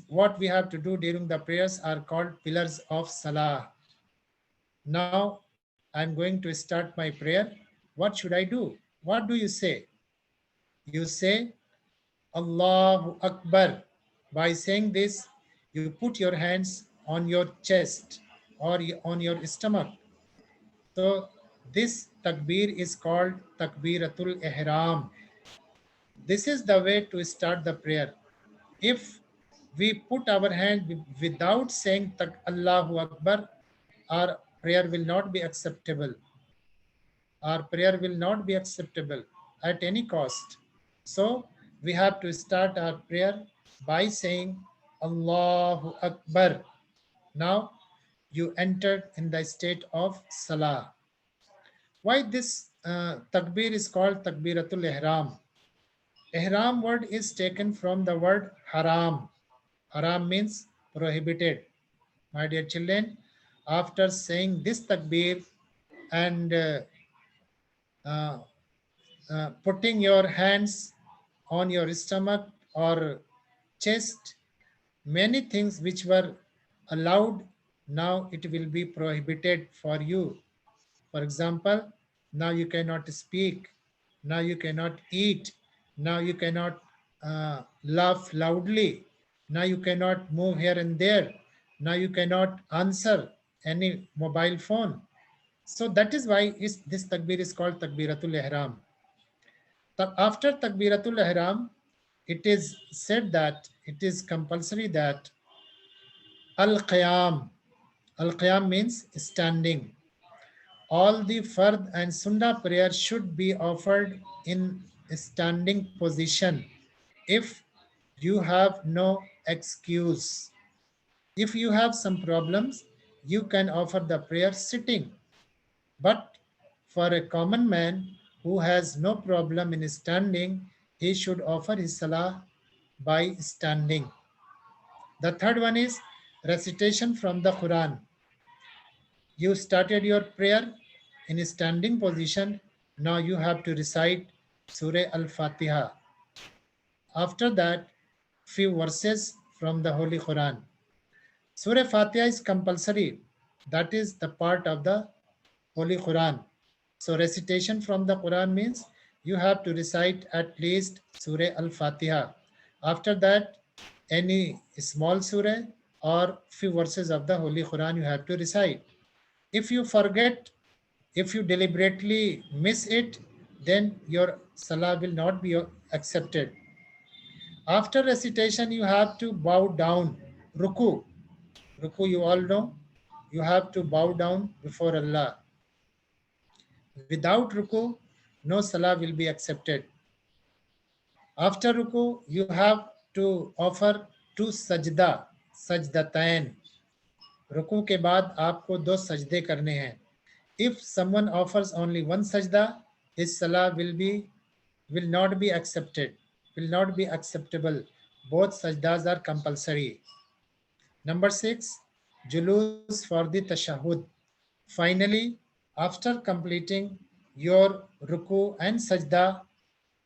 what we have to do during the prayers are called pillars of Salah. Now I'm going to start my prayer. What should I do? What do you say? You say Allahu Akbar. By saying this, you put your hands on your chest or on your stomach. So this takbir is called Takbiratul Ihram. This is the way to start the prayer. If we put our hand without saying Allahu Akbar, our prayer will not be acceptable. Our prayer will not be acceptable at any cost. So we have to start our prayer by saying Allahu Akbar. Now you entered in the state of Salah. Why this takbir is called Takbiratul Ihram? Ihram word is taken from the word haram. Haram means prohibited. My dear children, after saying this takbir and uh, putting your hands on your stomach or chest, many things which were allowed, now it will be prohibited for you. For example, now you cannot speak, now you cannot eat, now you cannot laugh loudly, now you cannot move here and there, now you cannot answer any mobile phone. So that is why this takbir is called Takbiratul Ihram. After Takbiratul Ihram, it is said that it is compulsory that Al-Qiyam. Al-Qiyam means standing. All the Fard and Sunnah prayer should be offered in standing position if you have no excuse. If you have some problems, you can offer the prayer sitting. But for a common man who has no problem in standing, he should offer his salah by standing. The third one is recitation from the Quran. You started your prayer in a standing position. Now you have to recite Surah Al-Fatiha. After that, few verses from the Holy Quran. Surah Fatiha is compulsory. That is the part of the Holy Quran. So recitation from the Quran means you have to recite at least Surah Al-Fatiha. After that, any small surah or few verses of the Holy Quran you have to recite. If you forget, if you deliberately miss it, then your salah will not be accepted. After recitation, you have to bow down. Ruku. Ruku, you all know. You have to bow down before Allah. Without ruku, no salah will be accepted. After ruku, you have to offer two sajda, sajdatain. रुकू के बाद आपको दो सजदे करने हैं. If someone offers only one sajda, his salah will not be accepted, will not be acceptable. Both sajdas are compulsory. Number 6, julus for the tashahud. Finally, after completing your ruku and sajda,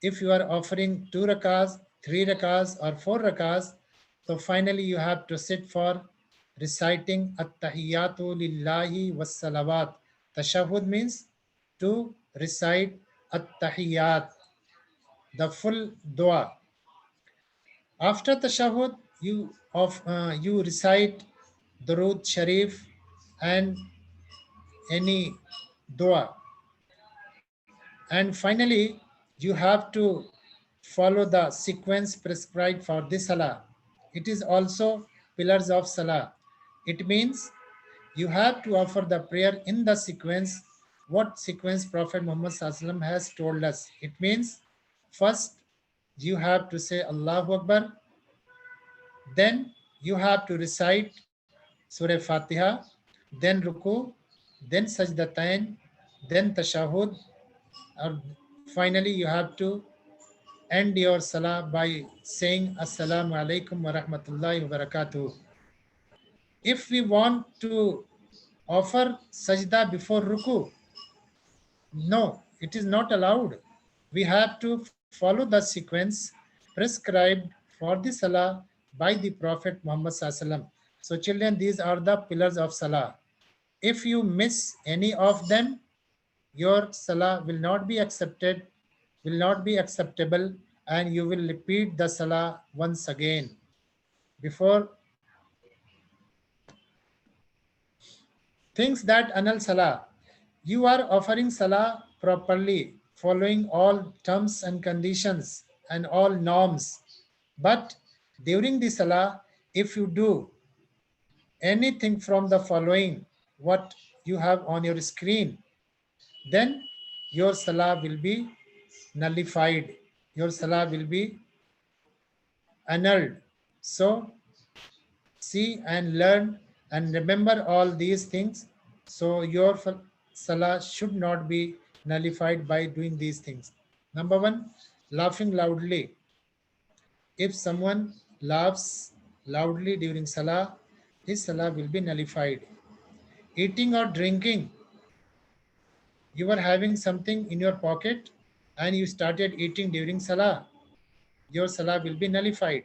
if you are offering 2 rakas, 3 rakas or 4 rakas, so finally you have to sit for reciting at-tahiyyatu lillahi was-salawat. Tashahud means to recite at-tahiyyat, the full dua. After tashahud, you recite Durood Sharif and any dua. And finally, you have to follow the sequence prescribed for the salah. It is also pillars of salah. It means you have to offer the prayer in the sequence, what sequence Prophet Muhammad SAW has told us. It means first you have to say Allahu Akbar, then you have to recite Surah Fatiha, then Ruku, then Sajdatain, then Tashahud, or finally you have to end your salah by saying Assalamu alaikum wa rahmatullahi wa barakatuh. If we want to offer sajda before ruku, no, it is not allowed. We have to follow the sequence prescribed for the salah by the Prophet Muhammad Sallallahu. So children, these are the pillars of Salah. If you miss any of them, your Salah will not be accepted, will not be acceptable, and you will repeat the Salah once again. Before things that annul Salah, you are offering Salah properly, following all terms and conditions and all norms. But during the Salah, if you do anything from the following, what you have on your screen, then your Salah will be nullified. Your Salah will be annulled. So see and learn and remember all these things. So your Salah should not be nullified by doing these things. Number one, laughing loudly. If someone laughs loudly during Salah, his Salah will be nullified. Eating or drinking. You were having something in your pocket and you started eating during Salah. Your Salah will be nullified.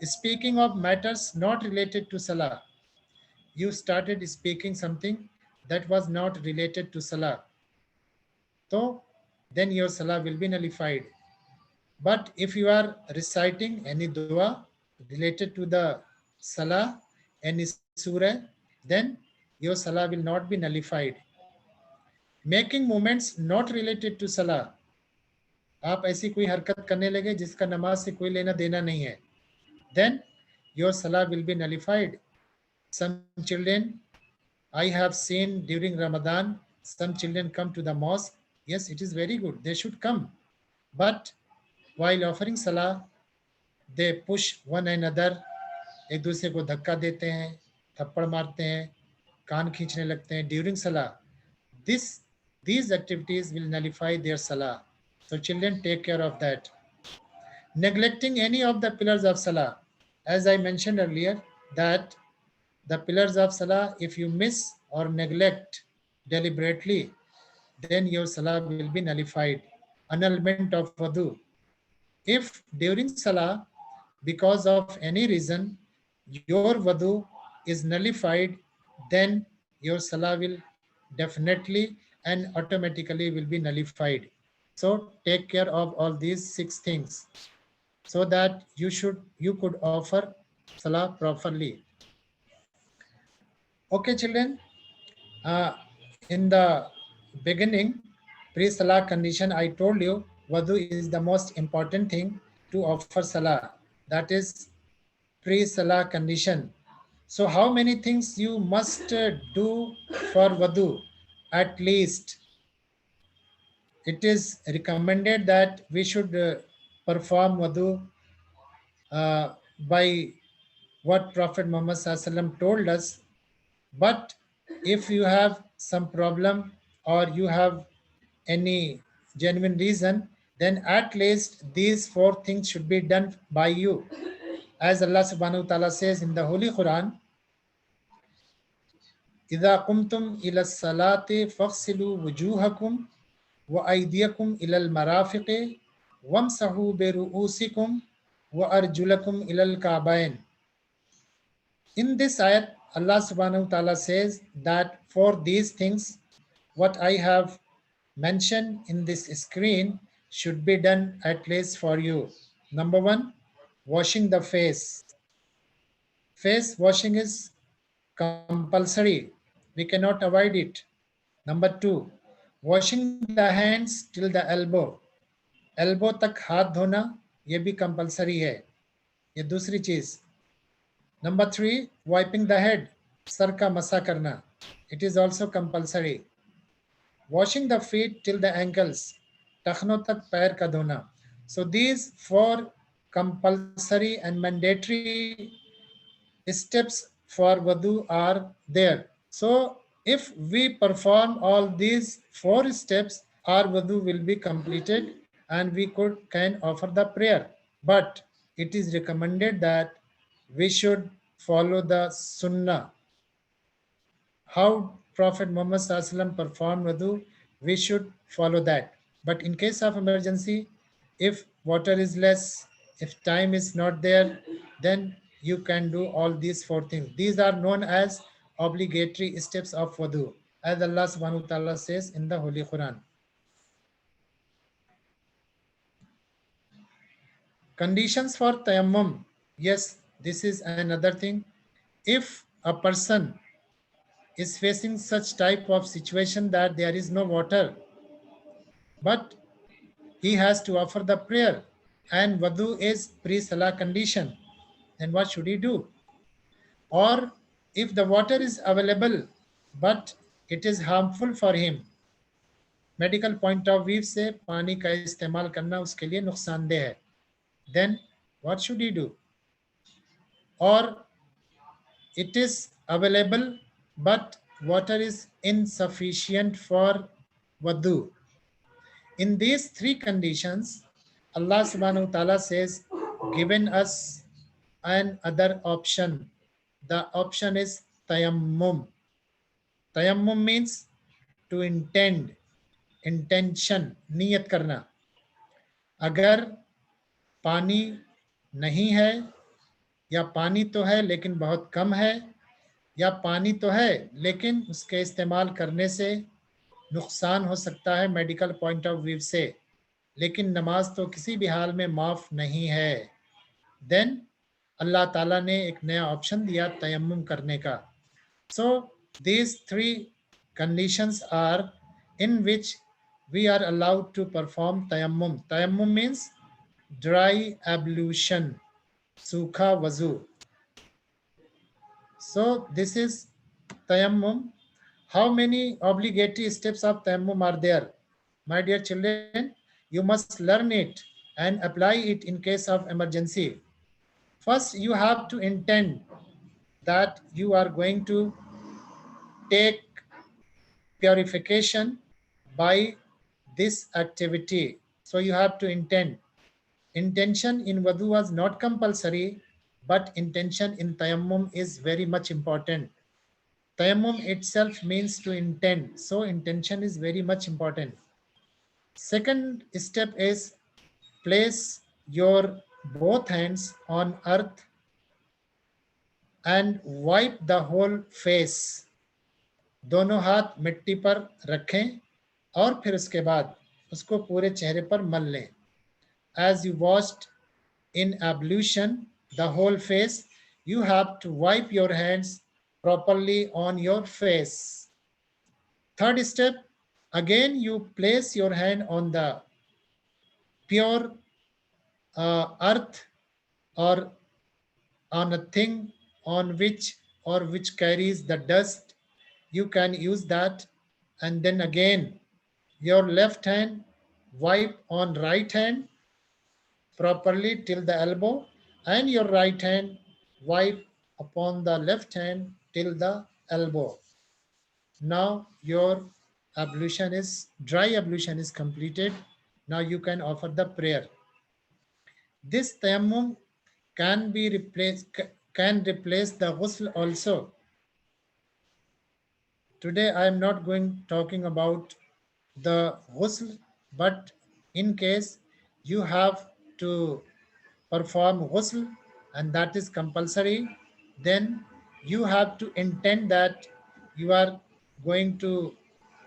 Speaking of matters not related to Salah. You started speaking something that was not related to Salah. So then your Salah will be nullified. But if you are reciting any dua related to the Salah, any surah, then your Salah will not be nullified. Making movements not related to Salah. आप ऐसी कोई हरकत करने लगे जिसका नमाज से कोई लेना देना नहीं है. Then your Salah will be nullified. Some children I have seen during Ramadan, some children come to the mosque. Yes, it is very good. They should come. But while offering Salah, they push one another. एक दूसरे को धक्का देते हैं, थप्पड़ मारते हैं, कान खींचने लगते हैं during Salah. These activities will nullify their Salah. So children, take care of that. Neglecting any of the pillars of Salah. As I mentioned earlier, that the pillars of Salah, if you miss or neglect deliberately, then your Salah will be nullified. Annulment of wudu. If during Salah, because of any reason, your wudu is nullified, then your Salah will definitely and automatically will be nullified. So take care of all these 6 things so that you could offer Salah properly. Okay, children. In the beginning, pre-Salah condition, I told you wudu is the most important thing to offer Salah. That is pre-Salah condition. So how many things you must do for wudu? At least it is recommended that we should perform wudu by what Prophet Muhammad SAW told us. But if you have some problem or you have any genuine reason, then at least these 4 things should be done by you. As Allah subhanahu wa ta'ala says in the Holy Quran, إِذَا قُمْتُمْ إِلَى الصَّلَاةِ فَاغْسِلُوا وُجُوهَكُمْ وَأَيْدِيَكُمْ إِلَى الْمَرَافِقِ وَامْسَحُوا بِرُؤُوسِكُمْ وَأَرْجُلَكُمْ إِلَى الْكَعْبَيْنِ. In this ayat, Allah subhanahu wa ta'ala says that for these things, what I have mentioned in this screen should be done at least for you. Number 1, washing the face. Face washing is compulsory. We cannot avoid it. Number 2, washing the hands till the elbow. Elbow तक हाथ धोना ये भी compulsory है. ये दूसरी चीज. Number 3, wiping the head. Sir का मसा करना. It is also compulsory. Washing the feet till the ankles. टखनों तक पैर का धोना. So these 4 compulsory and mandatory steps for wudu are there. So if we perform all these 4 steps, our wudu will be completed and we can offer the prayer. But it is recommended that we should follow the sunnah. How Prophet Muhammad SAW performed wudu, we should follow that. But in case of emergency, if water is less, if time is not there, then you can do all these four things. These are known as obligatory steps of wudu, as Allah subhanahu wa ta'ala says in the Holy Quran. Conditions for tayammum. Yes, this is another thing. If a person is facing such type of situation that there is no water, but he has to offer the prayer and wudu is pre-salah condition, then what should he do? Or if the water is available but it is harmful for him, medical point of view से पानी का इस्तेमाल करना उसके लिए नुकसानदेह है, then what should he do? Or it is available but water is insufficient for wudu. In these three conditions, Allah subhanahu wa ta'ala says, given us an other option. The option is tayammum. Tayammum means to intend, intention, niyat karna. अगर पानी नहीं है या पानी तो है लेकिन बहुत कम है, या पानी तो है लेकिन उसके इस्तेमाल करने से नुकसान हो सकता है मेडिकल पॉइंट ऑफ व्यू से, लेकिन नमाज तो किसी भी हाल में माफ़ नहीं है, देन अल्लाह ताला ने एक नया ऑप्शन दिया तयम्मुम करने का. So these three conditions are in which we are allowed to perform tayammum. Tayammum means dry ablution, सूखा वजू. So this is tayammum. How many obligatory steps of tayammum are there? My dear children, you must learn it and apply it in case of emergency. First, you have to intend that you are going to take purification by this activity. So you have to intend. Intention in wudu was not compulsory, but intention in tayammum is very much important. Tayammum itself means to intend, so intention is very much important. Second step is place your both hands on earth and wipe the whole face. दोनों हाथ मिट्टी पर रखें और फिर उसके बाद उसको पूरे चेहरे पर मल लें. As you washed in ablution the whole face, you have to wipe your hands properly on your face. Third step, again you place your hand on the pure earth or on a thing on which or which carries the dust. You can use that, and then again your left hand wipe on right hand properly till the elbow, and your right hand wipe upon the left hand till the elbow. Now your ablution is dry ablution is completed. Now you can offer the prayer. This tayammum can replace the ghusl also. Today I am not talking about the ghusl, but in case you have to perform ghusl and that is compulsory, then you have to intend that you are going to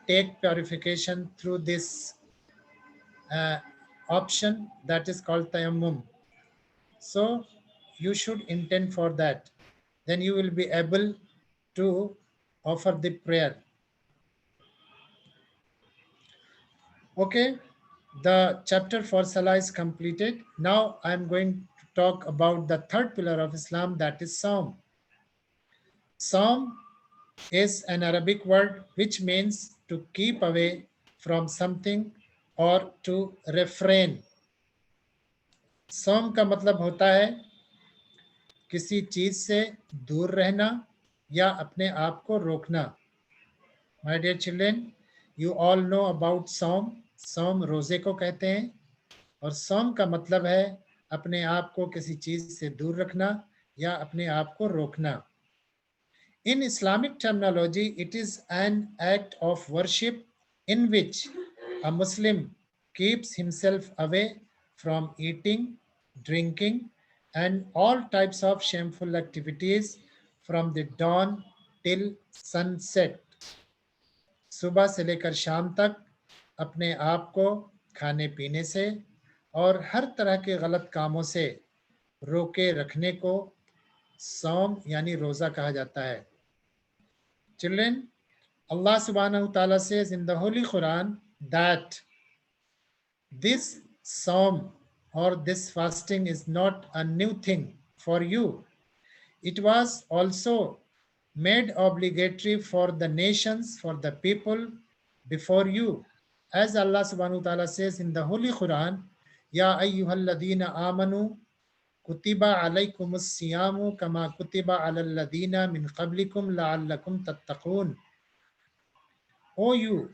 take purification through this option that is called tayammum. So you should intend for that. Then you will be able to offer the prayer. Okay, the chapter for Salah is completed. Now I am going to talk about the third pillar of Islam, that is Saum. Saum is an Arabic word which means to keep away from something or to refrain. Saum का मतलब होता है किसी चीज से दूर रहना या अपने आप को रोकना. My dear children, you all know about Saum. Saum रोजे को कहते हैं और Saum का मतलब है अपने आप को किसी चीज से दूर रखना या अपने आप को रोकना. In Islamic terminology, it is an act of worship in which a Muslim keeps himself away from eating, drinking, and all types of shameful activities from the dawn till sunset. सुबह से लेकर शाम तक अपने आप को खाने पीने से और हर तरह के गलत कामों से रोके रखने को सौम यानी रोजा कहा जाता है. Children, Allah subhanahu wa ta'ala says in the Holy Quran that this psalm or this fasting is not a new thing for you. It was also made obligatory for the nations, for the people before you. As Allah subhanahu wa ta'ala says in the Holy Quran, Ya ayyuhalladina amanu kutiba alaykumus siyamu kama kutiba alal ladina min qablikum la'allakum tattaqun. O you